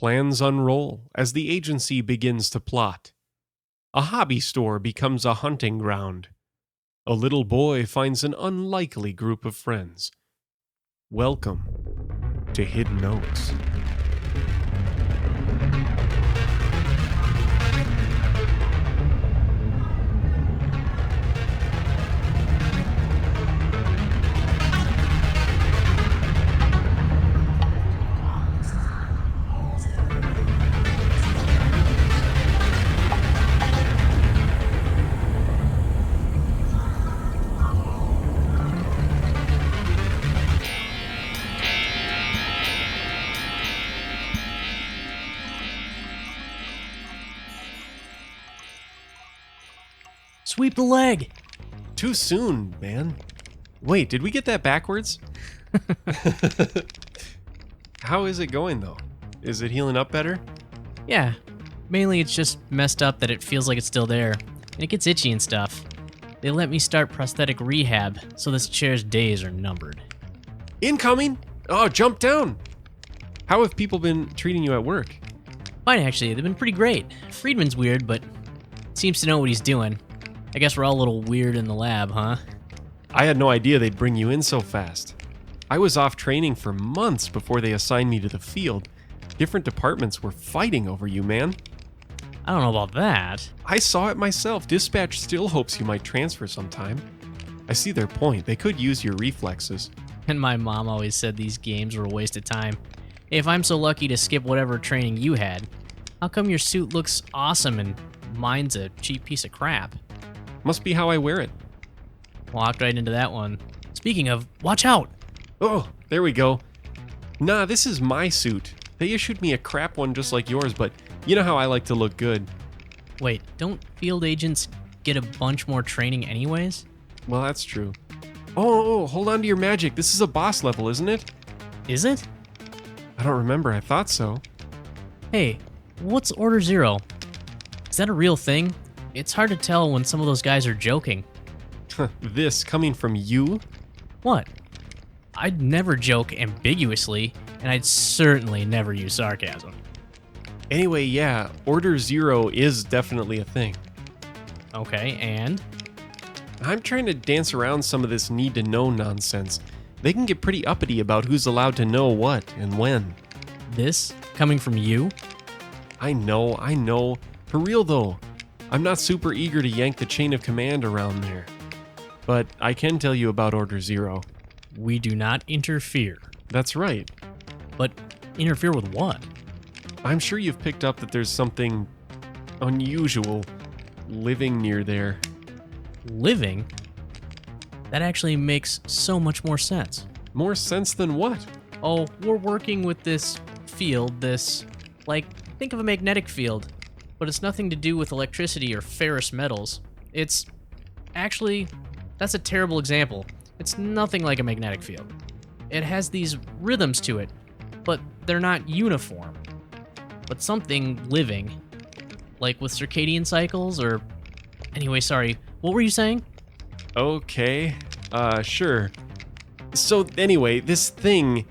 Plans unroll as the agency begins to plot. A hobby store becomes a hunting ground. A little boy finds an unlikely group of friends. Welcome to Hidden Notes. Sweep the leg. Too soon, man. Wait, did we get that backwards? How is it going, though? Is it healing up better? Yeah, mainly it's just messed up that it feels like it's still there, and it gets itchy and stuff. They let me start prosthetic rehab, so this chair's days are numbered. Incoming! Oh, jump down! How have people been treating you at work? Fine, actually, they've been pretty great. Friedman's weird, but seems to know what he's doing. I guess we're all a little weird in the lab, huh? I had no idea they'd bring you in so fast. I was off training for months before they assigned me to the field. Different departments were fighting over you, man. I don't know about that. I saw it myself. Dispatch still hopes you might transfer sometime. I see their point. They could use your reflexes. And my mom always said these games were a waste of time. If I'm so lucky to skip whatever training you had, how come your suit looks awesome and mine's a cheap piece of crap? Must be how I wear it. Walked right into that one. Speaking of, watch out! Oh, there we go. Nah, this is my suit. They issued me a crap one just like yours, but you know how I like to look good. Wait, don't field agents get a bunch more training anyways? Well, that's true. Oh, hold on to your magic. This is a boss level, isn't it? Is it? I don't remember. I thought so. Hey, what's Order Zero? Is that a real thing? It's hard to tell when some of those guys are joking. This coming from you? What? I'd never joke ambiguously, and I'd certainly never use sarcasm. Anyway, yeah, Order Zero is definitely a thing. Okay, and? I'm trying to dance around some of this need-to-know nonsense. They can get pretty uppity about who's allowed to know what and when. This coming from you? I know. For real, though. I'm not super eager to yank the chain of command around there. But I can tell you about Order Zero. We do not interfere. That's right. But interfere with what? I'm sure you've picked up that there's something unusual living near there. Living? That actually makes so much more sense. More sense than what? Oh, we're working with this field, think of a magnetic field, but it's nothing to do with electricity or ferrous metals. Actually, that's a terrible example. It's nothing like a magnetic field. It has these rhythms to it, but they're not uniform. But something living, like with circadian cycles or... Anyway, sorry, what were you saying? Okay, sure. So anyway, this thing,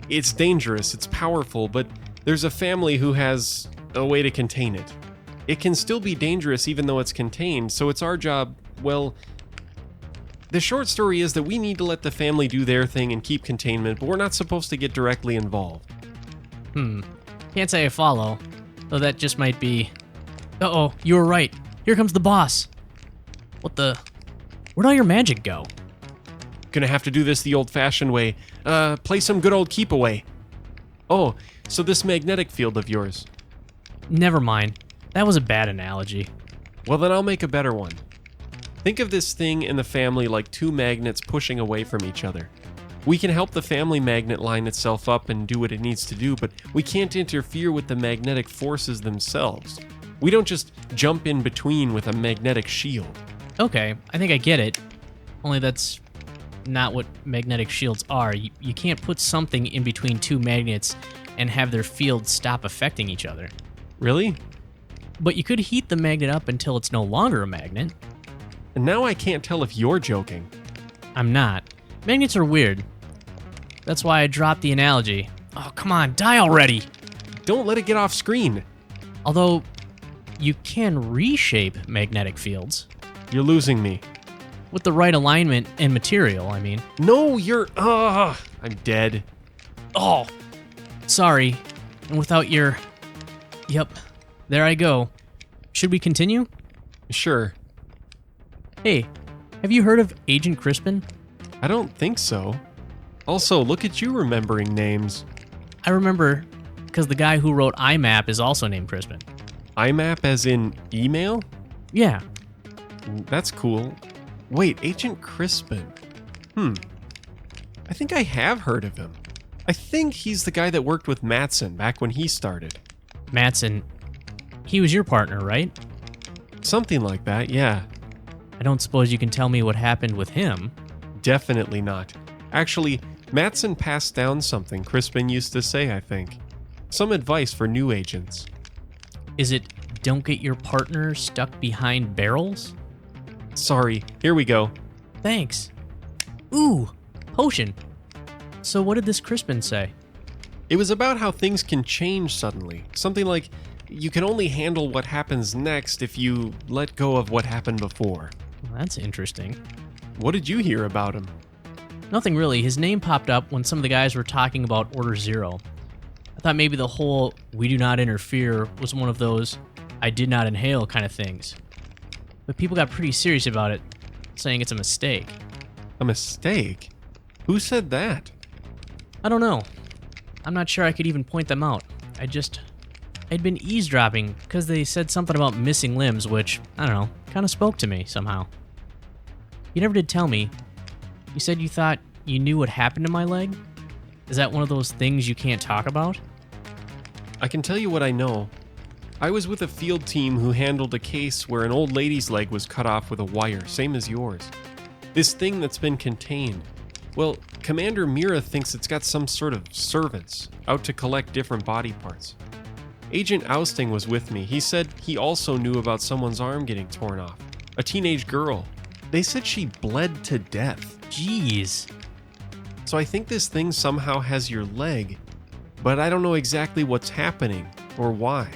it's dangerous, it's powerful, but there's a family who has a way to contain it. It can still be dangerous even though it's contained, so it's our job, well... The short story is that we need to let the family do their thing and keep containment, but we're not supposed to get directly involved. Can't say I follow, though that just might be... Uh-oh, you were right. Here comes the boss. What the... Where'd all your magic go? Gonna have to do this the old-fashioned way. Play some good old keep away. Oh, so this magnetic field of yours. Never mind. That was a bad analogy. Well, then I'll make a better one. Think of this thing and the family like two magnets pushing away from each other. We can help the family magnet line itself up and do what it needs to do, but we can't interfere with the magnetic forces themselves. We don't just jump in between with a magnetic shield. Okay, I think I get it. Only that's not what magnetic shields are. You can't put something in between two magnets and have their fields stop affecting each other. Really? But you could heat the magnet up until it's no longer a magnet. And now I can't tell if you're joking. I'm not. Magnets are weird. That's why I dropped the analogy. Oh, come on, die already! don't let it get off screen. Although, you can reshape magnetic fields. You're losing me. With the right alignment and material, I mean. No, I'm dead. Oh, sorry. And without your... Yep, there I go. Should we continue? Sure. Hey, have you heard of Agent Crispin? I don't think so. Also, look at you remembering names. I remember because the guy who wrote IMAP is also named Crispin. IMAP as in email? Yeah. That's cool. Wait, Agent Crispin. I think I have heard of him. I think he's the guy that worked with Mattson back when he started. Mattson, he was your partner, right? Something like that, yeah. I don't suppose you can tell me what happened with him. Definitely not. Actually, Mattson passed down something Crispin used to say, I think. Some advice for new agents. Is it don't get your partner stuck behind barrels? Sorry, here we go. Thanks. Ooh, potion. So what did this Crispin say? It was about how things can change suddenly. Something like, you can only handle what happens next if you let go of what happened before. Well, that's interesting. What did you hear about him? Nothing really. His name popped up when some of the guys were talking about Order Zero. I thought maybe the whole "we do not interfere" was one of those "I did not inhale" kind of things. But people got pretty serious about it, saying it's a mistake. A mistake? Who said that? I don't know. I'm not sure I could even point them out. I'd been eavesdropping because they said something about missing limbs, which, I don't know, kind of spoke to me somehow. You never did tell me. You said you thought you knew what happened to my leg? Is that one of those things you can't talk about? I can tell you what I know. I was with a field team who handled a case where an old lady's leg was cut off with a wire, same as yours. This thing that's been contained. Well, Commander Mira thinks it's got some sort of servants out to collect different body parts. Agent Ousting was with me. He said he also knew about someone's arm getting torn off. A teenage girl. They said she bled to death. Jeez. So I think this thing somehow has your leg, but I don't know exactly what's happening or why.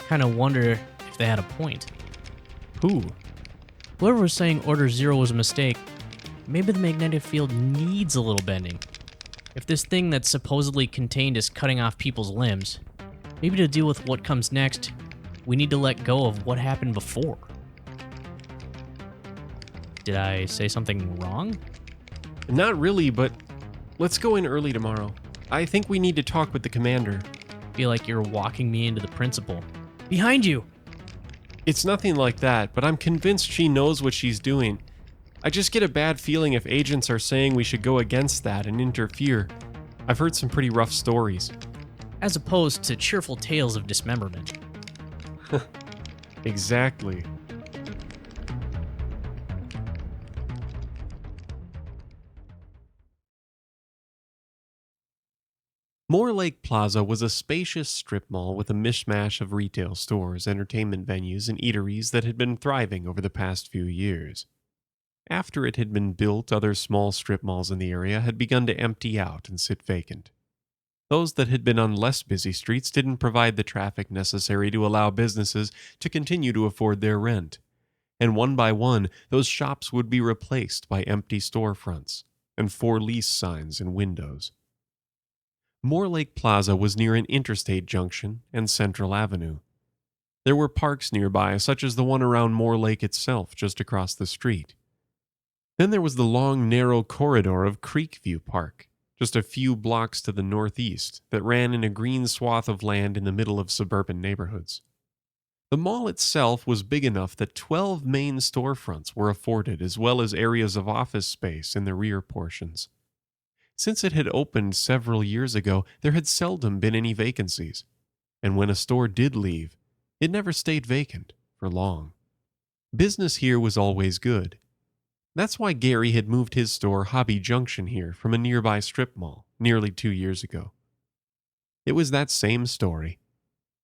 Kind of wonder if they had a point. Who? Whoever was saying Order Zero was a mistake, maybe the magnetic field needs a little bending. If this thing that's supposedly contained is cutting off people's limbs, maybe to deal with what comes next, we need to let go of what happened before. Did I say something wrong? Not really, but let's go in early tomorrow. I think we need to talk with the commander. Feel like you're walking me into the principal. Behind you! It's nothing like that, but I'm convinced she knows what she's doing. I just get a bad feeling if agents are saying we should go against that and interfere. I've heard some pretty rough stories. As opposed to cheerful tales of dismemberment. Exactly. Moore Lake Plaza was a spacious strip mall with a mishmash of retail stores, entertainment venues, and eateries that had been thriving over the past few years. After it had been built, other small strip malls in the area had begun to empty out and sit vacant. Those that had been on less busy streets didn't provide the traffic necessary to allow businesses to continue to afford their rent, and one by one, those shops would be replaced by empty storefronts and for lease signs and windows. Moore Lake Plaza was near an interstate junction and Central Avenue. There were parks nearby, such as the one around Moore Lake itself, just across the street. Then there was the long, narrow corridor of Creekview Park, just a few blocks to the northeast, that ran in a green swath of land in the middle of suburban neighborhoods. The mall itself was big enough that 12 main storefronts were afforded, as well as areas of office space in the rear portions. Since it had opened several years ago, there had seldom been any vacancies, and when a store did leave, it never stayed vacant for long. Business here was always good. That's why Gary had moved his store Hobby Junction here from a nearby strip mall nearly 2 years ago. It was that same story.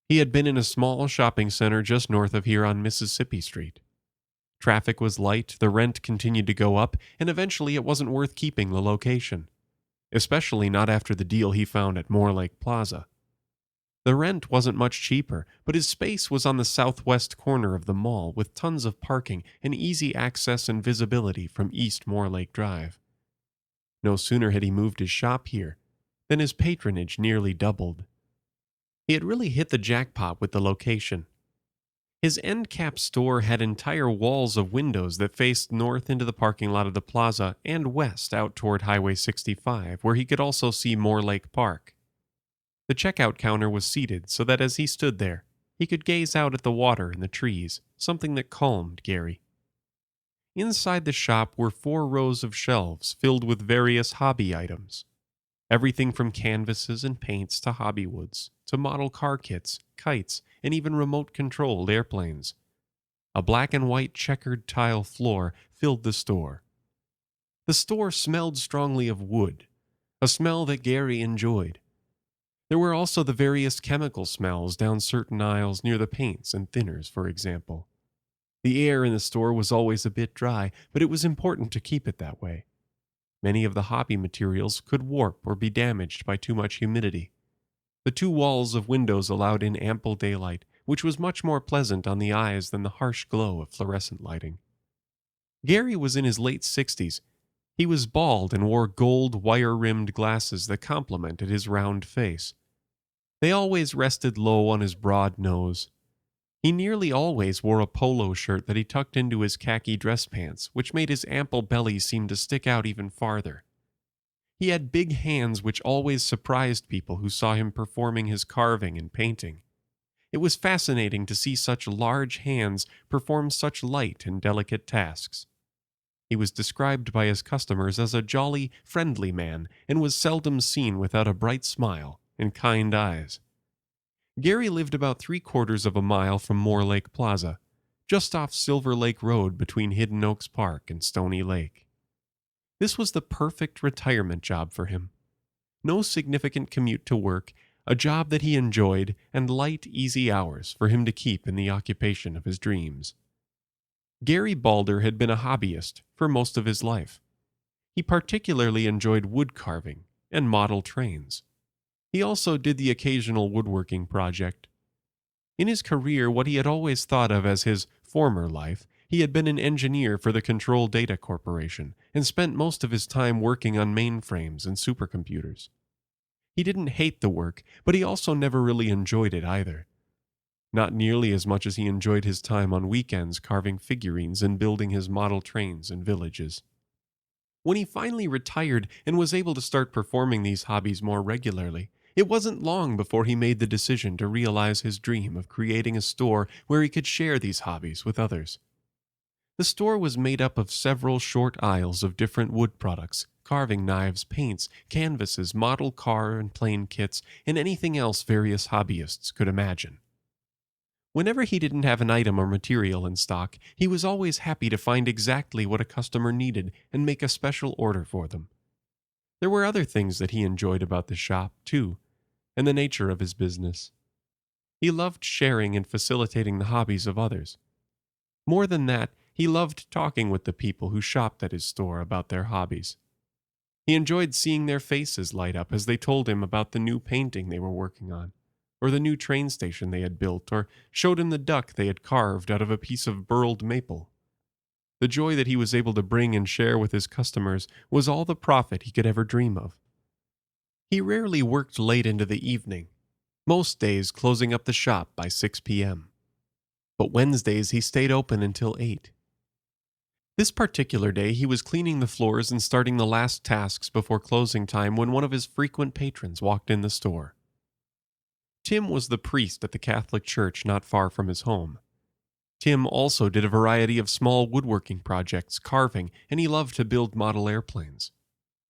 He had been in a small shopping center just north of here on Mississippi Street. Traffic was light, the rent continued to go up, and eventually it wasn't worth keeping the location. Especially not after the deal he found at Moore Lake Plaza. The rent wasn't much cheaper, but his space was on the southwest corner of the mall with tons of parking and easy access and visibility from East Moorlake Drive. No sooner had he moved his shop here than his patronage nearly doubled. He had really hit the jackpot with the location. His end cap store had entire walls of windows that faced north into the parking lot of the plaza and west out toward Highway 65, where he could also see Moorlake Park. The checkout counter was seated so that as he stood there, he could gaze out at the water and the trees, something that calmed Gary. Inside the shop were 4 rows of shelves filled with various hobby items. Everything from canvases and paints to hobby woods, to model car kits, kites, and even remote-controlled airplanes. A black and white checkered tile floor filled the store. The store smelled strongly of wood, a smell that Gary enjoyed. There were also the various chemical smells down certain aisles near the paints and thinners, for example. The air in the store was always a bit dry, but it was important to keep it that way. Many of the hobby materials could warp or be damaged by too much humidity. The 2 walls of windows allowed in ample daylight, which was much more pleasant on the eyes than the harsh glow of fluorescent lighting. Gary was in his late 60s. He was bald and wore gold wire-rimmed glasses that complemented his round face. They always rested low on his broad nose. He nearly always wore a polo shirt that he tucked into his khaki dress pants, which made his ample belly seem to stick out even farther. He had big hands which always surprised people who saw him performing his carving and painting. It was fascinating to see such large hands perform such light and delicate tasks. He was described by his customers as a jolly, friendly man and was seldom seen without a bright smile and kind eyes. Gary lived about 3/4 of a mile from Moorlake Plaza, just off Silver Lake Road between Hidden Oaks Park and Stony Lake. This was the perfect retirement job for him. No significant commute to work, a job that he enjoyed, and light, easy hours for him to keep in the occupation of his dreams. Gary Balder had been a hobbyist for most of his life. He particularly enjoyed wood carving and model trains. He also did the occasional woodworking project. In his career, what he had always thought of as his former life, he had been an engineer for the Control Data Corporation and spent most of his time working on mainframes and supercomputers. He didn't hate the work, but he also never really enjoyed it either. Not nearly as much as he enjoyed his time on weekends carving figurines and building his model trains and villages. When he finally retired and was able to start performing these hobbies more regularly, it wasn't long before he made the decision to realize his dream of creating a store where he could share these hobbies with others. The store was made up of several short aisles of different wood products, carving knives, paints, canvases, model car and plane kits, and anything else various hobbyists could imagine. Whenever he didn't have an item or material in stock, he was always happy to find exactly what a customer needed and make a special order for them. There were other things that he enjoyed about the shop, too, and the nature of his business. He loved sharing and facilitating the hobbies of others. More than that, he loved talking with the people who shopped at his store about their hobbies. He enjoyed seeing their faces light up as they told him about the new painting they were working on, or the new train station they had built, or showed him the duck they had carved out of a piece of burled maple. The joy that he was able to bring and share with his customers was all the profit he could ever dream of. He rarely worked late into the evening, most days closing up the shop by 6 p.m. But Wednesdays he stayed open until 8. This particular day he was cleaning the floors and starting the last tasks before closing time when one of his frequent patrons walked in the store. Tim was the priest at the Catholic church not far from his home. Tim also did a variety of small woodworking projects, carving, and he loved to build model airplanes.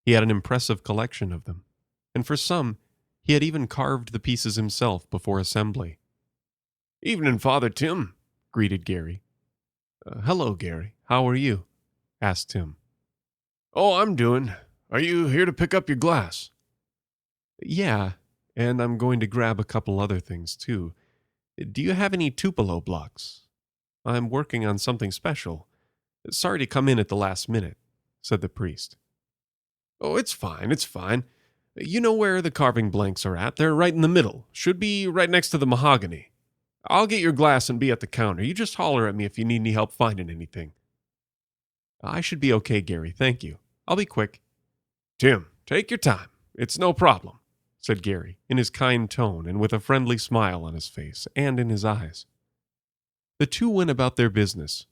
He had an impressive collection of them, and for some, he had even carved the pieces himself before assembly. "Evening, Father Tim," greeted Gary. "Hello, Gary. How are you?" asked Tim. "Oh, I'm doing. Are you here to pick up your glass?" "Yeah, and I'm going to grab a couple other things, too. Do you have any Tupelo blocks? I'm working on something special. Sorry to come in at the last minute," said the priest. "Oh, it's fine, it's fine. You know where the carving blanks are at. They're right in the middle. Should be right next to the mahogany. I'll get your glass and be at the counter. You just holler at me if you need any help finding anything." "I should be okay, Gary. Thank you. I'll be quick." "Tim, take your time. It's no problem," said Gary, in his kind tone and with a friendly smile on his face and in his eyes. The two went about their business.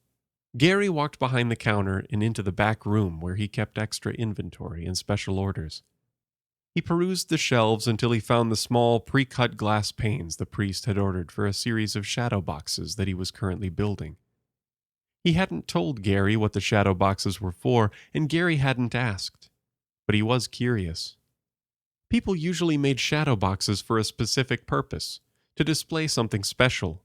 Gary walked behind the counter and into the back room where he kept extra inventory and special orders. He perused the shelves until he found the small pre-cut glass panes the priest had ordered for a series of shadow boxes that he was currently building. He hadn't told Gary what the shadow boxes were for, and Gary hadn't asked. But he was curious. People usually made shadow boxes for a specific purpose, to display something special.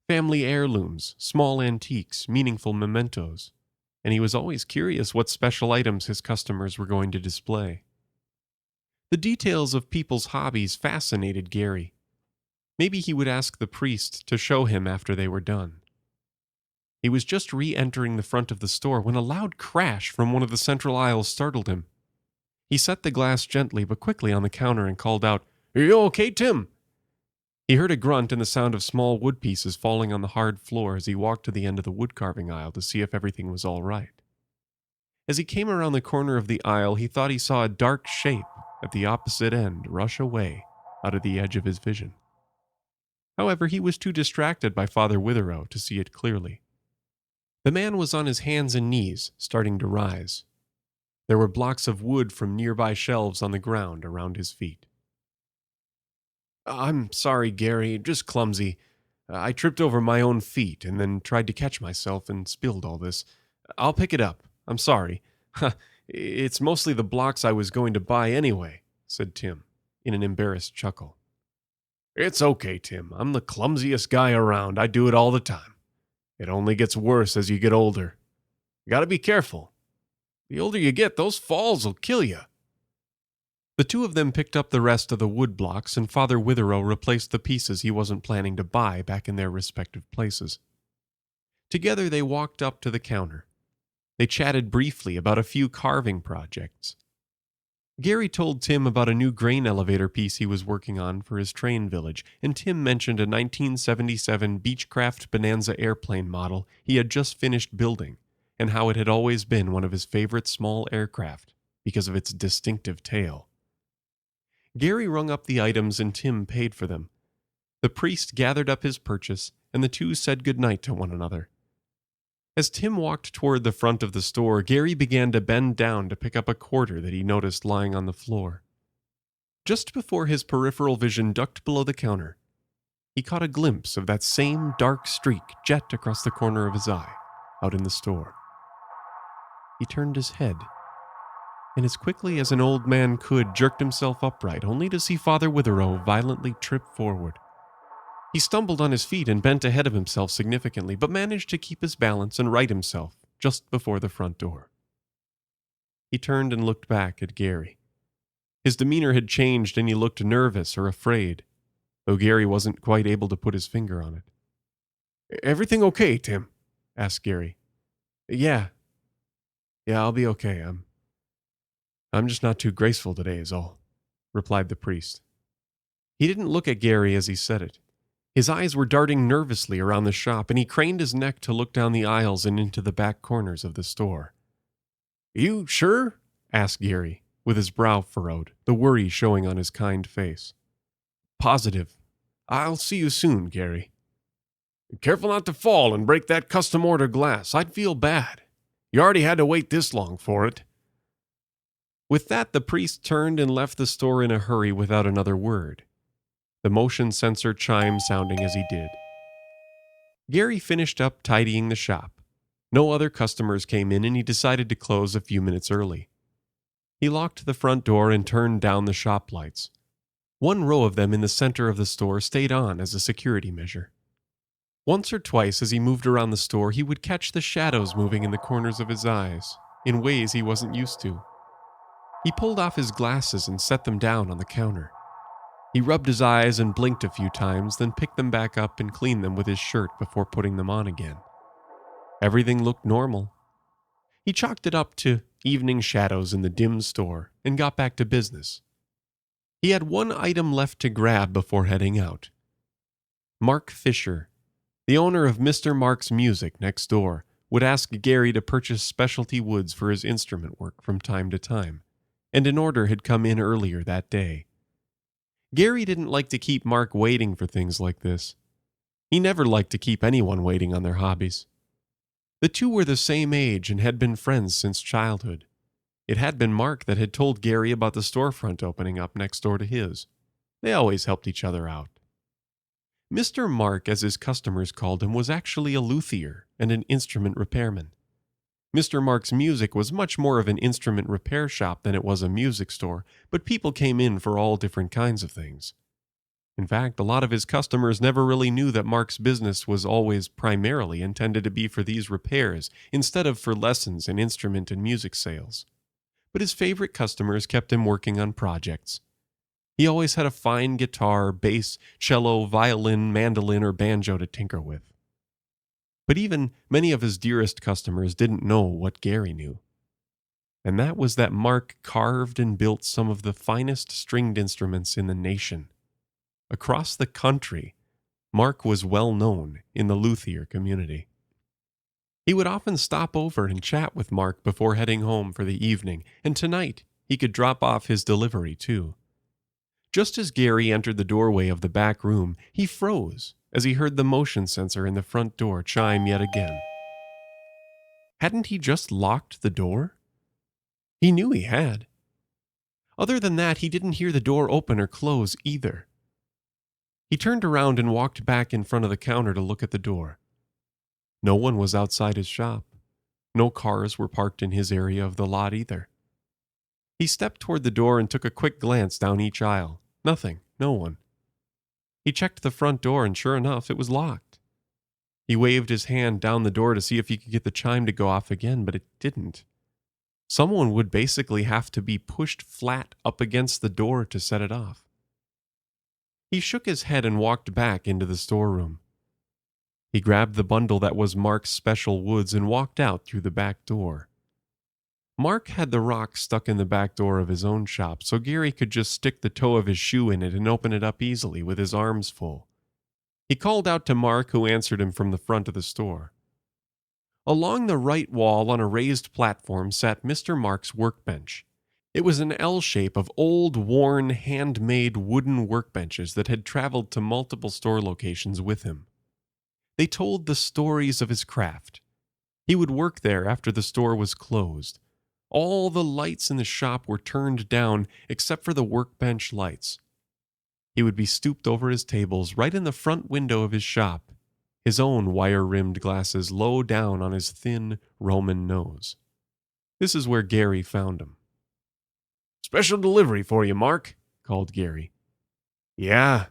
Family heirlooms, small antiques, meaningful mementos. And he was always curious what special items his customers were going to display. The details of people's hobbies fascinated Gary. Maybe he would ask the priest to show him after they were done. He was just re-entering the front of the store when a loud crash from one of the central aisles startled him. He set the glass gently but quickly on the counter and called out, "Are you okay, Tim?" He heard a grunt and the sound of small wood pieces falling on the hard floor as he walked to the end of the wood carving aisle to see if everything was all right. As he came around the corner of the aisle, he thought he saw a dark shape at the opposite end rush away out of the edge of his vision. However, he was too distracted by Father Witherow to see it clearly. The man was on his hands and knees, starting to rise. There were blocks of wood from nearby shelves on the ground around his feet. "I'm sorry, Gary, just clumsy. I tripped over my own feet and then tried to catch myself and spilled all this. I'll pick it up. I'm sorry. It's mostly the blocks I was going to buy anyway," said Tim, in an embarrassed chuckle. "It's okay, Tim. I'm the clumsiest guy around. I do it all the time. It only gets worse as you get older. You gotta be careful. The older you get, those falls will kill you." The two of them picked up the rest of the wood blocks, and Father Witherow replaced the pieces he wasn't planning to buy back in their respective places. Together they walked up to the counter. They chatted briefly about a few carving projects. Gary told Tim about a new grain elevator piece he was working on for his train village, and Tim mentioned a 1977 Beechcraft Bonanza airplane model he had just finished building, and how it had always been one of his favorite small aircraft because of its distinctive tail. Gary rung up the items and Tim paid for them. The priest gathered up his purchase, and the two said goodnight to one another. As Tim walked toward the front of the store, Gary began to bend down to pick up a quarter that he noticed lying on the floor. Just before his peripheral vision ducked below the counter, he caught a glimpse of that same dark streak jet across the corner of his eye, out in the store. He turned his head, and as quickly as an old man could, jerked himself upright, only to see Father Witherow violently trip forward. He stumbled on his feet and bent ahead of himself significantly, but managed to keep his balance and right himself just before the front door. He turned and looked back at Gary. His demeanor had changed and he looked nervous or afraid, though Gary wasn't quite able to put his finger on it. "Everything okay, Tim?" asked Gary. Yeah, I'll be okay. I'm just not too graceful today is all," replied the priest. He didn't look at Gary as he said it. His eyes were darting nervously around the shop, and he craned his neck to look down the aisles and into the back corners of the store. "You sure?" asked Gary, with his brow furrowed, the worry showing on his kind face. "Positive. I'll see you soon, Gary." "Careful not to fall and break that custom order glass. I'd feel bad. You already had to wait this long for it." With that, the priest turned and left the store in a hurry without another word, the motion sensor chime sounding as he did. Gary finished up tidying the shop. No other customers came in, and he decided to close a few minutes early. He locked the front door and turned down the shop lights. One row of them in the center of the store stayed on as a security measure. Once or twice as he moved around the store, he would catch the shadows moving in the corners of his eyes, in ways he wasn't used to. He pulled off his glasses and set them down on the counter. He rubbed his eyes and blinked a few times, then picked them back up and cleaned them with his shirt before putting them on again. Everything looked normal. He chalked it up to evening shadows in the dim store and got back to business. He had one item left to grab before heading out. Mark Fisher, the owner of Mr. Mark's Music next door, would ask Gary to purchase specialty woods for his instrument work from time to time, and an order had come in earlier that day. Gary didn't like to keep Mark waiting for things like this. He never liked to keep anyone waiting on their hobbies. The two were the same age and had been friends since childhood. It had been Mark that had told Gary about the storefront opening up next door to his. They always helped each other out. Mr. Mark, as his customers called him, was actually a luthier and an instrument repairman. Mr. Mark's Music was much more of an instrument repair shop than it was a music store, but people came in for all different kinds of things. In fact, a lot of his customers never really knew that Mark's business was always primarily intended to be for these repairs, instead of for lessons and instrument and music sales. But his favorite customers kept him working on projects. He always had a fine guitar, bass, cello, violin, mandolin, or banjo to tinker with. But even many of his dearest customers didn't know what Gary knew. And that was that Mark carved and built some of the finest stringed instruments in the nation. Across the country, Mark was well known in the luthier community. He would often stop over and chat with Mark before heading home for the evening, and tonight he could drop off his delivery too. Just as Gary entered the doorway of the back room, he froze as he heard the motion sensor in the front door chime yet again. Hadn't he just locked the door? He knew he had. Other than that, he didn't hear the door open or close either. He turned around and walked back in front of the counter to look at the door. No one was outside his shop. No cars were parked in his area of the lot either. He stepped toward the door and took a quick glance down each aisle. Nothing, no one. He checked the front door and sure enough, it was locked. He waved his hand down the door to see if he could get the chime to go off again, but it didn't. Someone would basically have to be pushed flat up against the door to set it off. He shook his head and walked back into the storeroom. He grabbed the bundle that was Mark's special woods and walked out through the back door. Mark had the rock stuck in the back door of his own shop, so Gary could just stick the toe of his shoe in it and open it up easily with his arms full. He called out to Mark, who answered him from the front of the store. Along the right wall on a raised platform sat Mr. Mark's workbench. It was an L shape of old, worn, handmade wooden workbenches that had traveled to multiple store locations with him. They told the stories of his craft. He would work there after the store was closed. All the lights in the shop were turned down except for the workbench lights. He would be stooped over his tables right in the front window of his shop, his own wire-rimmed glasses low down on his thin Roman nose. This is where Gary found him. "Special delivery for you, Mark," called Gary. "Yeah,"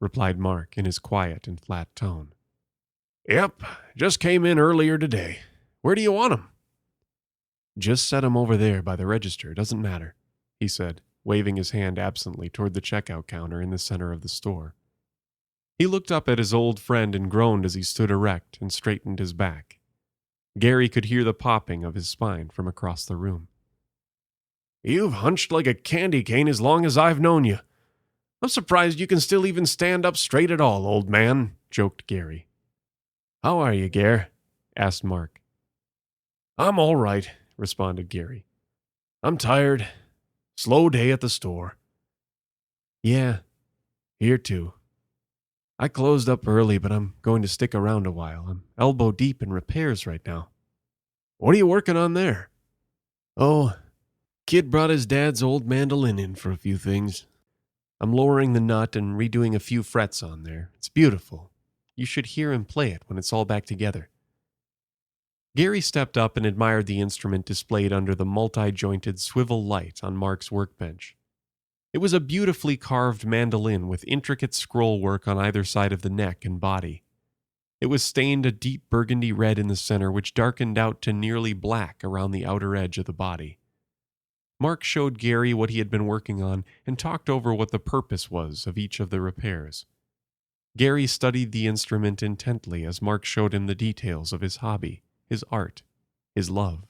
replied Mark in his quiet and flat tone. "Yep, just came in earlier today. Where do you want 'em?" "Just set 'em over there by the register, doesn't matter," he said, waving his hand absently toward the checkout counter in the center of the store. He looked up at his old friend and groaned as he stood erect and straightened his back. Gary could hear the popping of his spine from across the room. "You've hunched like a candy cane as long as I've known you. I'm surprised you can still even stand up straight at all, old man," joked Gary. "How are you, Gare?" asked Mark. "I'm all right," responded Gary. "I'm tired. Slow day at the store." "Yeah, here too. I closed up early, but I'm going to stick around a while. I'm elbow deep in repairs right now." "What are you working on there?" "Oh, kid brought his dad's old mandolin in for a few things. I'm lowering the nut and redoing a few frets on there. It's beautiful. You should hear him play it when it's all back together." Gary stepped up and admired the instrument displayed under the multi-jointed swivel light on Mark's workbench. It was a beautifully carved mandolin with intricate scroll work on either side of the neck and body. It was stained a deep burgundy red in the center, which darkened out to nearly black around the outer edge of the body. Mark showed Gary what he had been working on and talked over what the purpose was of each of the repairs. Gary studied the instrument intently as Mark showed him the details of his hobby, his art, his love.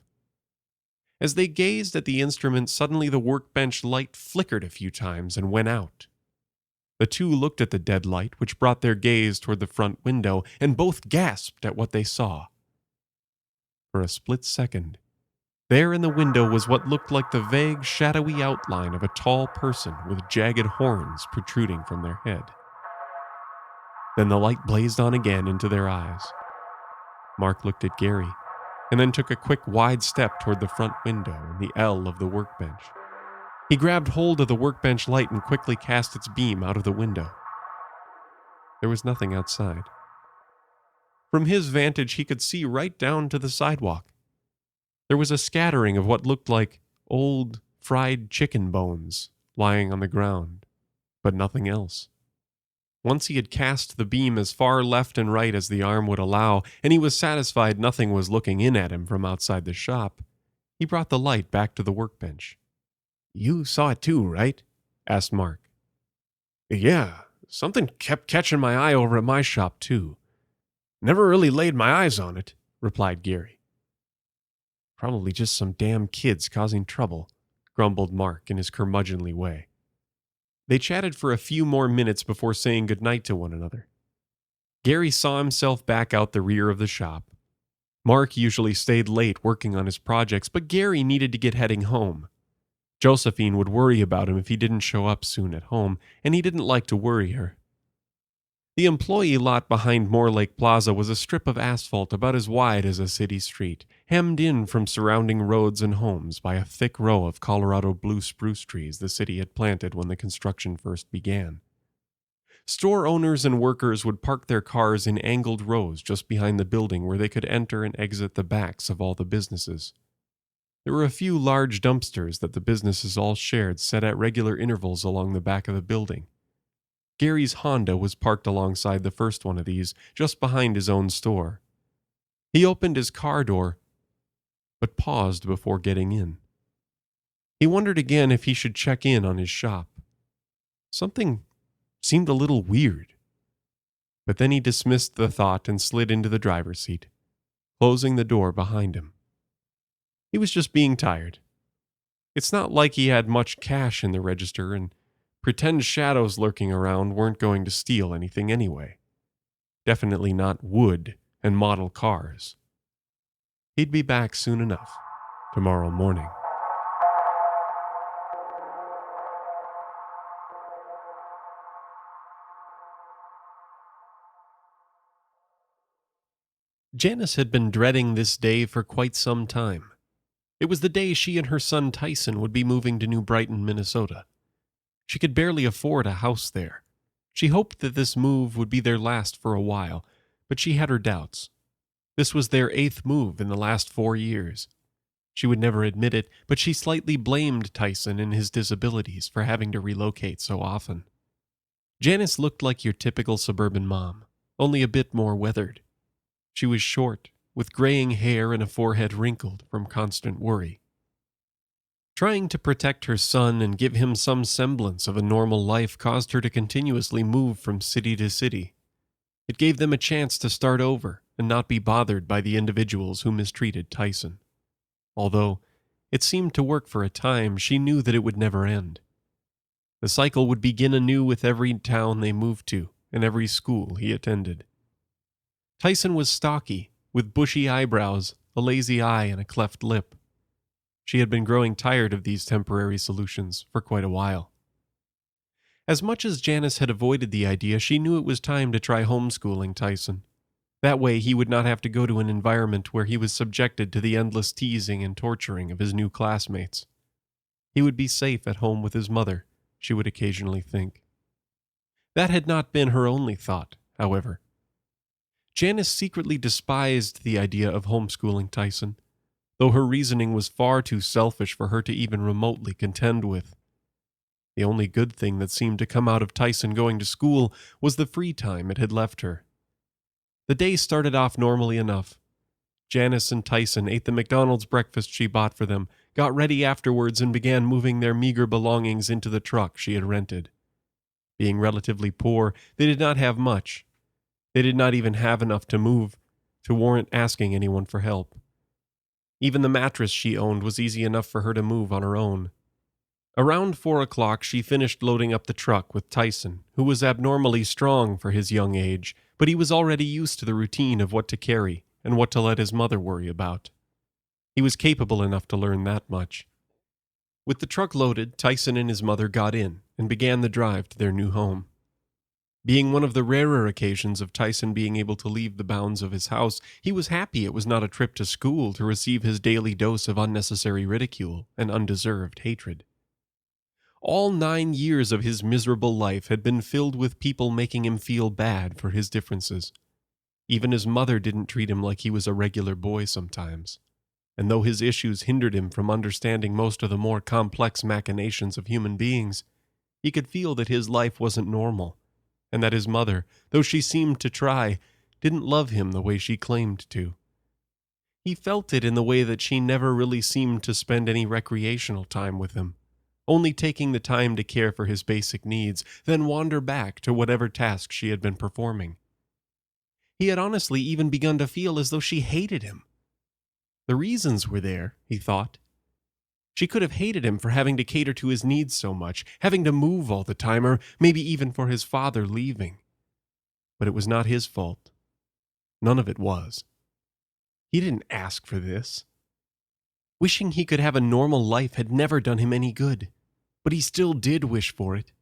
As they gazed at the instrument, suddenly the workbench light flickered a few times and went out. The two looked at the dead light, which brought their gaze toward the front window, and both gasped at what they saw. For a split second, there in the window was what looked like the vague, shadowy outline of a tall person with jagged horns protruding from their head. Then the light blazed on again into their eyes. Mark looked at Gary, and then took a quick, wide step toward the front window and the L of the workbench. He grabbed hold of the workbench light and quickly cast its beam out of the window. There was nothing outside. From his vantage, he could see right down to the sidewalk. There was a scattering of what looked like old, fried chicken bones lying on the ground, but nothing else. Once he had cast the beam as far left and right as the arm would allow, and he was satisfied nothing was looking in at him from outside the shop, he brought the light back to the workbench. "You saw it too, right?" asked Mark. "Yeah, something kept catching my eye over at my shop too. Never really laid my eyes on it," replied Gary. "Probably just some damn kids causing trouble," grumbled Mark in his curmudgeonly way. They chatted for a few more minutes before saying goodnight to one another. Gary saw himself back out the rear of the shop. Mark usually stayed late working on his projects, but Gary needed to get heading home. Josephine would worry about him if he didn't show up soon at home, and he didn't like to worry her. The employee lot behind Moore Lake Plaza was a strip of asphalt about as wide as a city street, hemmed in from surrounding roads and homes by a thick row of Colorado blue spruce trees the city had planted when the construction first began. Store owners and workers would park their cars in angled rows just behind the building where they could enter and exit the backs of all the businesses. There were a few large dumpsters that the businesses all shared set at regular intervals along the back of the building. Gary's Honda was parked alongside the first one of these, just behind his own store. He opened his car door, but paused before getting in. He wondered again if he should check in on his shop. Something seemed a little weird. But then he dismissed the thought and slid into the driver's seat, closing the door behind him. He was just being tired. It's not like he had much cash in the register, and pretend shadows lurking around weren't going to steal anything anyway. Definitely not wood and model cars. He'd be back soon enough, tomorrow morning. Janice had been dreading this day for quite some time. It was the day she and her son Tyson would be moving to New Brighton, Minnesota. She could barely afford a house there. She hoped that this move would be their last for a while, but she had her doubts. This was their 8th move in the last 4 years. She would never admit it, but she slightly blamed Tyson and his disabilities for having to relocate so often. Janice looked like your typical suburban mom, only a bit more weathered. She was short, with graying hair and a forehead wrinkled from constant worry. Trying to protect her son and give him some semblance of a normal life caused her to continuously move from city to city. It gave them a chance to start over and not be bothered by the individuals who mistreated Tyson. Although it seemed to work for a time, she knew that it would never end. The cycle would begin anew with every town they moved to and every school he attended. Tyson was stocky, with bushy eyebrows, a lazy eye, and a cleft lip. She had been growing tired of these temporary solutions for quite a while. As much as Janice had avoided the idea, she knew it was time to try homeschooling Tyson. That way he would not have to go to an environment where he was subjected to the endless teasing and torturing of his new classmates. He would be safe at home with his mother, she would occasionally think. That had not been her only thought, however. Janice secretly despised the idea of homeschooling Tyson, though her reasoning was far too selfish for her to even remotely contend with. The only good thing that seemed to come out of Tyson going to school was the free time it had left her. The day started off normally enough. Janice and Tyson ate the McDonald's breakfast she bought for them, got ready afterwards, and began moving their meager belongings into the truck she had rented. Being relatively poor, they did not have much. They did not even have enough to move to warrant asking anyone for help. Even the mattress she owned was easy enough for her to move on her own. Around 4 o'clock, she finished loading up the truck with Tyson, who was abnormally strong for his young age, but he was already used to the routine of what to carry and what to let his mother worry about. He was capable enough to learn that much. With the truck loaded, Tyson and his mother got in and began the drive to their new home. Being one of the rarer occasions of Tyson being able to leave the bounds of his house, he was happy it was not a trip to school to receive his daily dose of unnecessary ridicule and undeserved hatred. All 9 years of his miserable life had been filled with people making him feel bad for his differences. Even his mother didn't treat him like he was a regular boy sometimes. And though his issues hindered him from understanding most of the more complex machinations of human beings, he could feel that his life wasn't normal, and that his mother, though she seemed to try, didn't love him the way she claimed to. He felt it in the way that she never really seemed to spend any recreational time with him, only taking the time to care for his basic needs, then wander back to whatever task she had been performing. He had honestly even begun to feel as though she hated him. The reasons were there, he thought. She could have hated him for having to cater to his needs so much, having to move all the time, or maybe even for his father leaving. But it was not his fault. None of it was. He didn't ask for this. Wishing he could have a normal life had never done him any good, but he still did wish for it,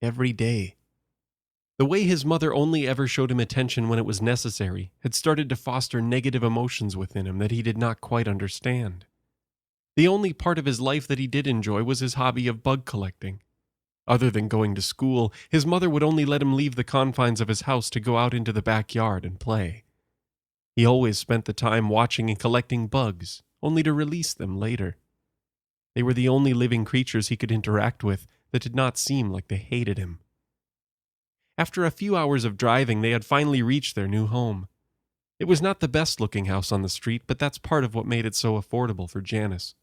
every day. The way his mother only ever showed him attention when it was necessary had started to foster negative emotions within him that he did not quite understand. The only part of his life that he did enjoy was his hobby of bug collecting. Other than going to school, his mother would only let him leave the confines of his house to go out into the backyard and play. He always spent the time watching and collecting bugs, only to release them later. They were the only living creatures he could interact with that did not seem like they hated him. After a few hours of driving, they had finally reached their new home. It was not the best-looking house on the street, but that's part of what made it so affordable for Janice.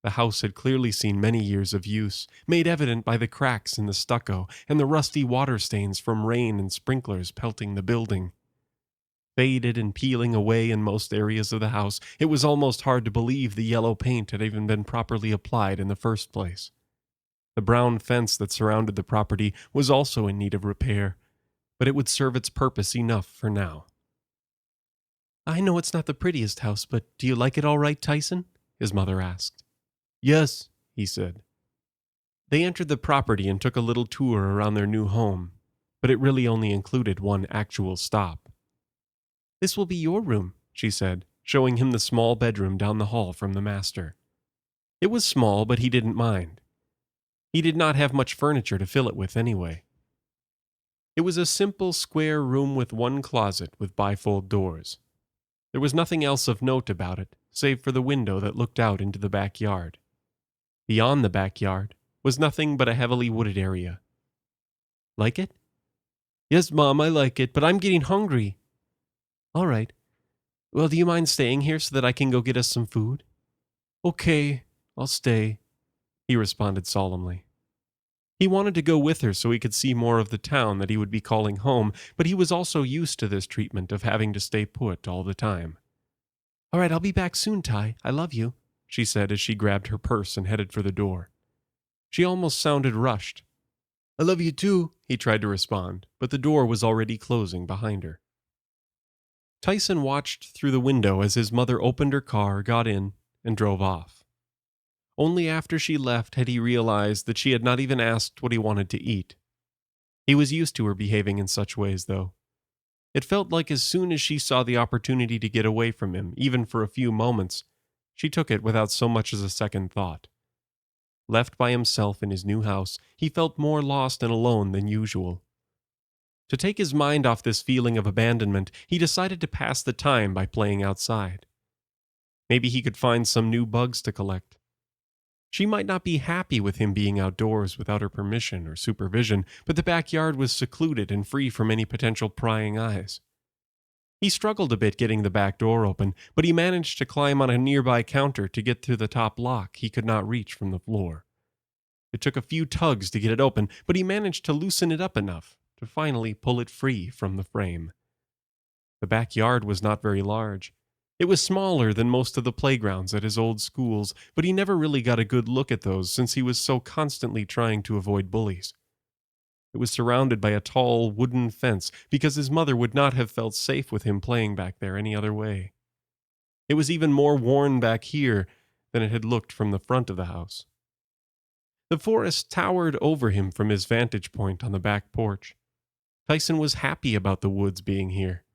The house had clearly seen many years of use, made evident by the cracks in the stucco and the rusty water stains from rain and sprinklers pelting the building. Faded and peeling away in most areas of the house, it was almost hard to believe the yellow paint had even been properly applied in the first place. The brown fence that surrounded the property was also in need of repair, but it would serve its purpose enough for now. "I know it's not the prettiest house, but do you like it all right, Tyson?" his mother asked. "Yes," he said. They entered the property and took a little tour around their new home, but it really only included one actual stop. "This will be your room," she said, showing him the small bedroom down the hall from the master. It was small, but he didn't mind. He did not have much furniture to fill it with anyway. It was a simple square room with one closet with bifold doors. There was nothing else of note about it, save for the window that looked out into the backyard. Beyond the backyard was nothing but a heavily wooded area. "Like it?" "Yes, Mom, I like it, but I'm getting hungry." "All right. Well, do you mind staying here so that I can go get us some food?" "Okay, I'll stay," he responded solemnly. He wanted to go with her so he could see more of the town that he would be calling home, but he was also used to this treatment of having to stay put all the time. "All right, I'll be back soon, Ty. I love you," she said as she grabbed her purse and headed for the door. She almost sounded rushed. "I love you too," he tried to respond, but the door was already closing behind her. Tyson watched through the window as his mother opened her car, got in, and drove off. Only after she left had he realized that she had not even asked what he wanted to eat. He was used to her behaving in such ways, though. It felt like as soon as she saw the opportunity to get away from him, even for a few moments, she took it without so much as a second thought. Left by himself in his new house, he felt more lost and alone than usual. To take his mind off this feeling of abandonment, he decided to pass the time by playing outside. Maybe he could find some new bugs to collect. She might not be happy with him being outdoors without her permission or supervision, but the backyard was secluded and free from any potential prying eyes. He struggled a bit getting the back door open, but he managed to climb on a nearby counter to get to the top lock he could not reach from the floor. It took a few tugs to get it open, but he managed to loosen it up enough to finally pull it free from the frame. The backyard was not very large. It was smaller than most of the playgrounds at his old schools, but he never really got a good look at those since he was so constantly trying to avoid bullies. It was surrounded by a tall wooden fence because his mother would not have felt safe with him playing back there any other way. It was even more worn back here than it had looked from the front of the house. The forest towered over him from his vantage point on the back porch. Tyson was happy about the woods being here.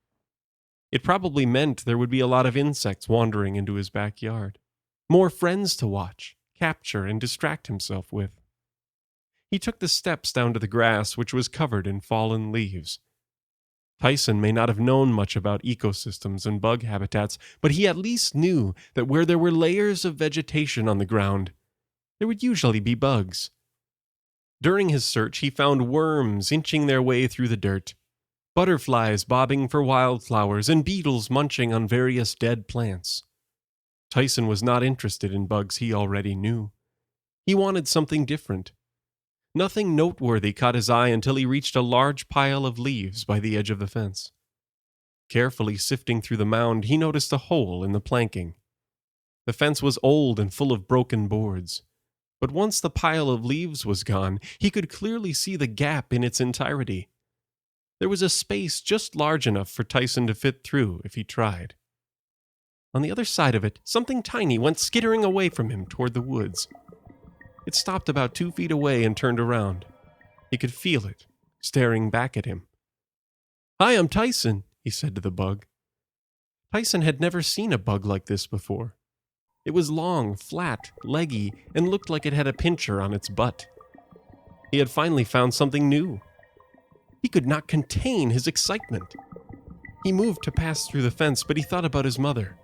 It probably meant there would be a lot of insects wandering into his backyard. More friends to watch, capture, and distract himself with. He took the steps down to the grass, which was covered in fallen leaves. Tyson may not have known much about ecosystems and bug habitats, but he at least knew that where there were layers of vegetation on the ground, there would usually be bugs. During his search, he found worms inching their way through the dirt, butterflies bobbing for wildflowers, and beetles munching on various dead plants. Tyson was not interested in bugs he already knew. He wanted something different. Nothing noteworthy caught his eye until he reached a large pile of leaves by the edge of the fence. Carefully sifting through the mound, he noticed a hole in the planking. The fence was old and full of broken boards, but once the pile of leaves was gone, he could clearly see the gap in its entirety. There was a space just large enough for Tyson to fit through if he tried. On the other side of it, something tiny went skittering away from him toward the woods. It stopped about 2 feet away and turned around. He could feel it, staring back at him. "Hi, I'm Tyson," he said to the bug. Tyson had never seen a bug like this before. It was long, flat, leggy, and looked like it had a pincher on its butt. He had finally found something new. He could not contain his excitement. He moved to pass through the fence, but he thought about his mother.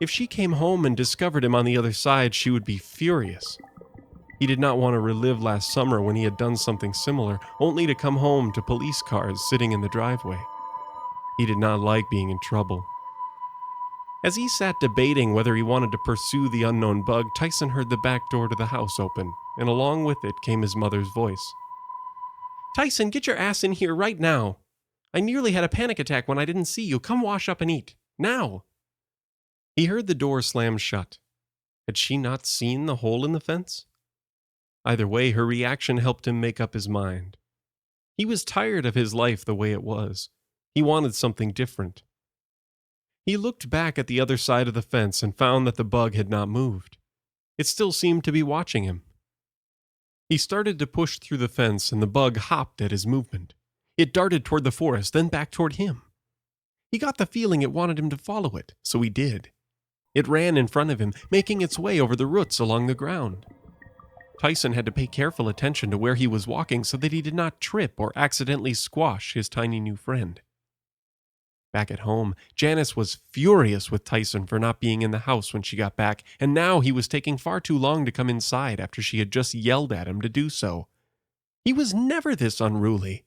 If she came home and discovered him on the other side, she would be furious. He did not want to relive last summer when he had done something similar, only to come home to police cars sitting in the driveway. He did not like being in trouble. As he sat debating whether he wanted to pursue the unknown bug, Tyson heard the back door to the house open, and along with it came his mother's voice. "Tyson, get your ass in here right now. I nearly had a panic attack when I didn't see you. Come wash up and eat. Now!" He heard the door slam shut. Had she not seen the hole in the fence? Either way, her reaction helped him make up his mind. He was tired of his life the way it was. He wanted something different. He looked back at the other side of the fence and found that the bug had not moved. It still seemed to be watching him. He started to push through the fence, and the bug hopped at his movement. It darted toward the forest, then back toward him. He got the feeling it wanted him to follow it, so he did. It ran in front of him, making its way over the roots along the ground. Tyson had to pay careful attention to where he was walking so that he did not trip or accidentally squash his tiny new friend. Back at home, Janice was furious with Tyson for not being in the house when she got back, and now he was taking far too long to come inside after she had just yelled at him to do so. He was never this unruly.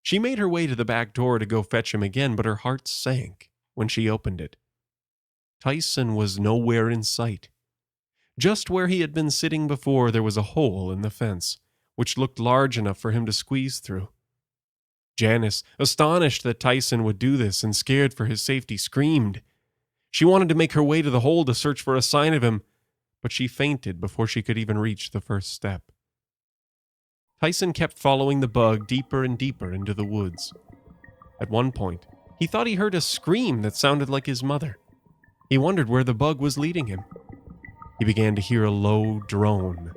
She made her way to the back door to go fetch him again, but her heart sank when she opened it. Tyson was nowhere in sight. Just where he had been sitting before, there was a hole in the fence, which looked large enough for him to squeeze through. Janice, astonished that Tyson would do this and scared for his safety, screamed. She wanted to make her way to the hole to search for a sign of him, but she fainted before she could even reach the first step. Tyson kept following the bug deeper and deeper into the woods. At one point, he thought he heard a scream that sounded like his mother. He wondered where the bug was leading him. He began to hear a low drone.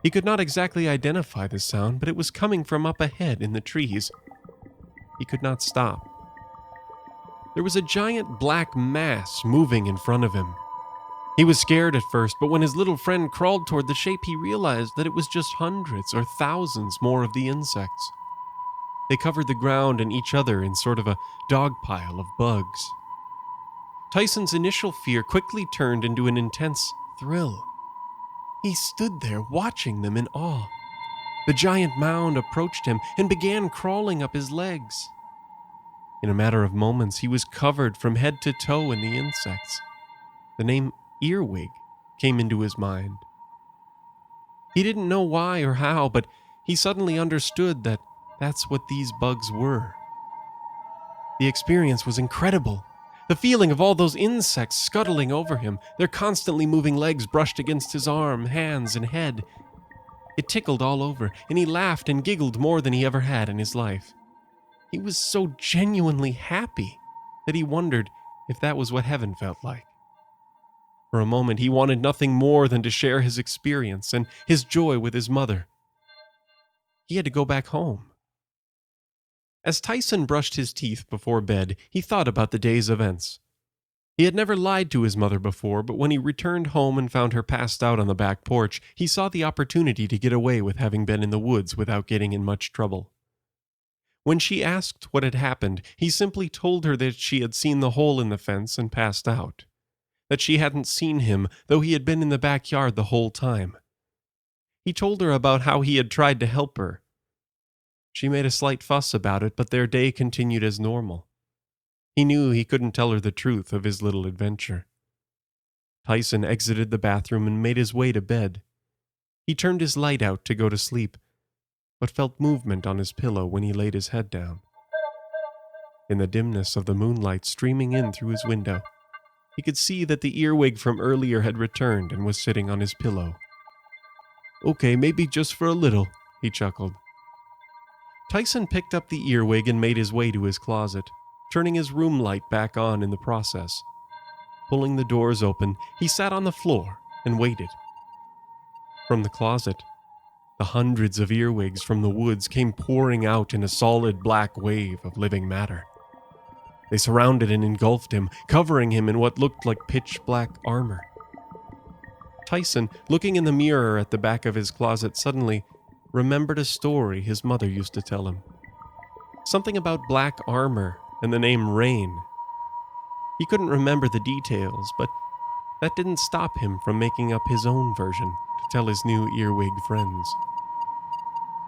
He could not exactly identify the sound, but it was coming from up ahead in the trees. He could not stop. There was a giant black mass moving in front of him. He was scared at first, but when his little friend crawled toward the shape, he realized that it was just hundreds or thousands more of the insects. They covered the ground and each other in sort of a dog pile of bugs. Tyson's initial fear quickly turned into an intense thrill. He stood there watching them in awe. The giant mound approached him and began crawling up his legs. In a matter of moments, he was covered from head to toe in the insects. The name earwig came into his mind. He didn't know why or how, but he suddenly understood that that's what these bugs were. The experience was incredible. The feeling of all those insects scuttling over him, their constantly moving legs brushed against his arm, hands, and head. It tickled all over, and he laughed and giggled more than he ever had in his life. He was so genuinely happy that he wondered if that was what heaven felt like. For a moment, he wanted nothing more than to share his experience and his joy with his mother. He had to go back home. As Tyson brushed his teeth before bed, he thought about the day's events. He had never lied to his mother before, but when he returned home and found her passed out on the back porch, he saw the opportunity to get away with having been in the woods without getting in much trouble. When she asked what had happened, he simply told her that she had seen the hole in the fence and passed out. That she hadn't seen him, though he had been in the backyard the whole time. He told her about how he had tried to help her. She made a slight fuss about it, but their day continued as normal. He knew he couldn't tell her the truth of his little adventure. Tyson exited the bathroom and made his way to bed. He turned his light out to go to sleep, but felt movement on his pillow when he laid his head down. In the dimness of the moonlight streaming in through his window, he could see that the earwig from earlier had returned and was sitting on his pillow. "Okay, maybe just for a little," he chuckled. Tyson picked up the earwig and made his way to his closet, turning his room light back on in the process. Pulling the doors open, he sat on the floor and waited. From the closet, the hundreds of earwigs from the woods came pouring out in a solid black wave of living matter. They surrounded and engulfed him, covering him in what looked like pitch-black armor. Tyson, looking in the mirror at the back of his closet, suddenly remembered a story his mother used to tell him. Something about black armor and the name Rain. He couldn't remember the details, but that didn't stop him from making up his own version to tell his new earwig friends.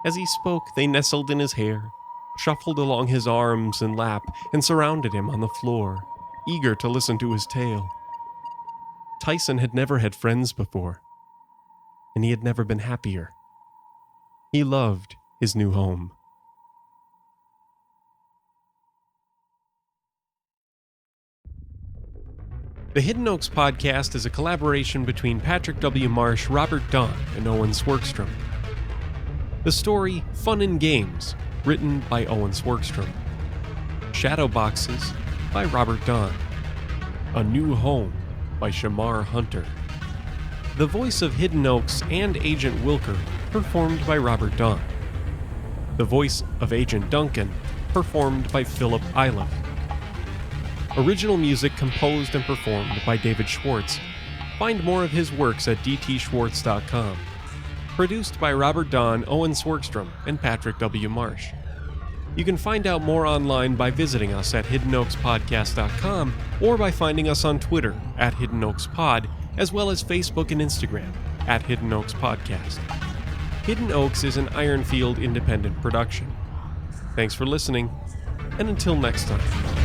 As he spoke, they nestled in his hair, shuffled along his arms and lap, and surrounded him on the floor, eager to listen to his tale. Tyson had never had friends before, and he had never been happier. He loved his new home. The Hidden Oaks podcast is a collaboration between Patrick W. Marsh, Robert Don, and Owen Swerkstrom. The story, Fun and Games, written by Owen Swerkstrom. Shadow Boxes by Robert Don. A New Home by Shamar Hunter. The voice of Hidden Oaks and Agent Wilker, performed by Robert Don. The voice of Agent Duncan, performed by Philip Iliff. Original music composed and performed by David Schwartz. Find more of his works at dtschwartz.com. Produced by Robert Don, Owen Swerkstrom, and Patrick W. Marsh. You can find out more online by visiting us at hiddenoakspodcast.com or by finding us on Twitter at Hidden Oaks Pod, as well as Facebook and Instagram at Hidden Oaks Podcast. Hidden Oaks is an Ironfield independent production. Thanks for listening, and until next time.